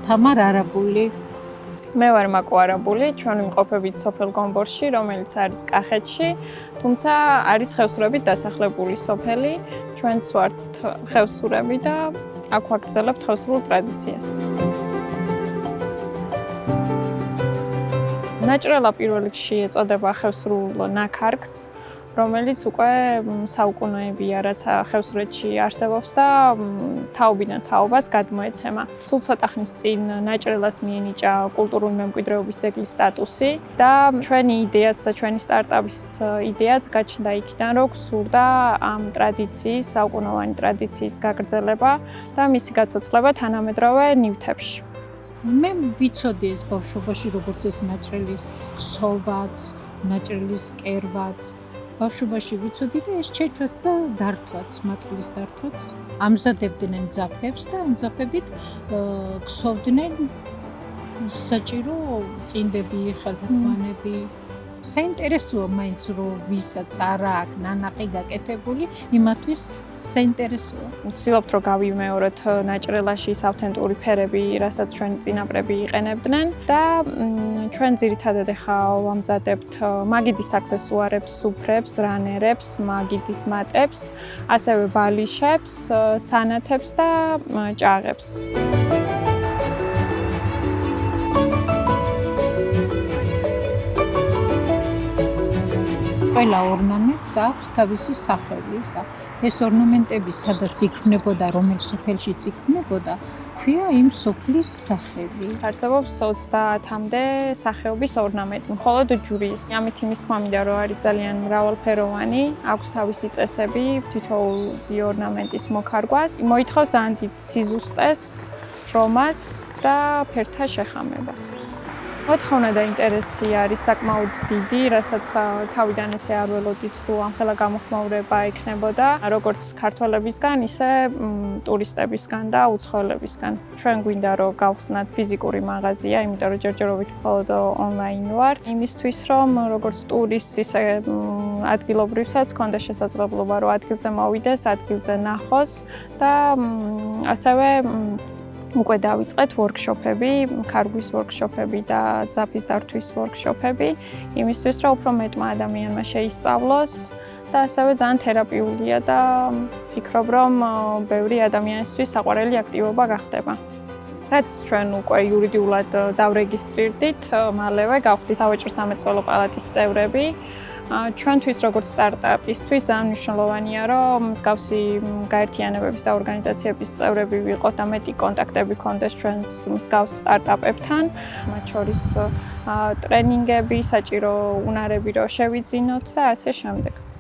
თამარ არაბული. მე ვარ მაკო არაბული, ჩვენ ვიმყოფებით სოფელ გომბორში, რომელიც არის კახეთში, თუმცა არის ხევსურებით დასახლებული სოფელი. ჩვენც ვართ ხევსურები და აქ ვაგრძელებთ ხევსურულ ტრადიციას. ნაჭრელა პირველ რიგში ეწოდება ხევსურულ ნაქარგს, რომელიც უკვე საუკუნეებია, რაც ხევსურეთში არსებობს და თაობიდან თაობას გადმოეცემა. სულ ცოტა ხნის წინ ნაჭრელას მიენიჭა კულტურული მემკვიდრეობის ძეგლის სტატუსი და ჩვენი იდეაც და ჩვენი სტარტაპის იდეაც გაჩნდა იქიდან, რომ გსურდა ამ ტრადიციის, საუკუნოვანი ტრადიციის გაგრძელება და მისი გაცოცხლება თანამედროვე ნივთებში. მე ვიცოდი ეს ბავშვობაში, როგორც ეს ნაჭრელის ქსოვაც, ნაჭრელის კერვაც. ბავშვობაში ვიცოდი და ეს ჩეჩვაც და დართვაც, მატყლის დართვაც ამზადებდნენ ძაფებს და ამ ძაფებით ქსოვდნენ საჭირო წინდები, ხელთათმანები. საინტერესოა მაინც რომ ვისაც არ აქვს ნანაყი გაკეთებული, იმათვის საინტერესოა. ვცდილობთ რომ გავიმეოროთ ნაჭრელაში ის ავთენტური ფერები, რასაც ჩვენი წინაპრები იყენებდნენ და ჩვენ ძირითადად ახლა ვამზადებთ მაგიდის აქსესუარებს, სუფრებს, რანერებს, მაგიდის მატებს, ასევე ბალიშებს, სანათებს და ჭაღებს. ყველა ორნამენტს აქვს თავისი სახელი და ეს ორნამენტები სადაც იქმნებოდა, რომელ სოფელშიც იქმნებოდა, ქვია იმ სოფლის სახელი. არსებობს 30-მდე სახეობის ორნამენტი, მხოლოდ ჯვრის. ამით იმის თქმა მინდა, რომ არის ძალიან მრავალფეროვანი, აქვს თავისი წესები თითოეული ორნამენტის მოქარგვას. მოითხოვს ძალიან დიდ სიზუსტეს, შრომას და ფერთა შეხამებას. მოთხოვნა და ინტერესი არის საკმაოდ დიდი, რასაც თავიდან ესე არ ველოდით თუ ამხელა გამოხმაურება იქნებოდა, როგორც ქართველებისგან, ისე ტურისტებისგან და უცხოელებისგან. ჩვენ გვინდა რომ გავხსნათ ფიზიკური მაღაზია, იმიტომ რომ ჯერჯერობით მხოლოდ ონლაინ ვართ. იმისთვის რომ როგორც ტურისტს, ისე ადგილობრივსაც ქონდა შესაძლებლობა რომ ადგილზე მოვიდეს, ადგილზე ნახოს და ასევე უკვე დავიწყეთ ვორქშოპები, ქარგვის ვორქშოპები და ძაფის დართვის ვორქშოპები, იმისთვის რომ უფრო მეტმა ადამიანმა შეისწავლოს და ასევე ძალიან თერაპიულია და ფიქრობ რომ ბევრი ადამიანისთვის საყვარელი აქტივობა გახდება. რაც ჩვენ უკვე იურიდიულად დავრეგისტრირდით, მალევე გავხდით სავაჭრო-სამეწყვილო პალატის წევრები. ჩვენთვის როგორც სტარტაპისთვის ძალიან მნიშვნელოვანია, რომ მსგავსი გაერთიანებების და ორგანიზაციების წევრები ვიყოთ და მეტი კონტაქტები გქონდეს ჩვენს მსგავს სტარტაპებთან, მათ შორის ტრენინგები, საჭირო უნარები რომ შევიძინოთ და ასე შემდეგ.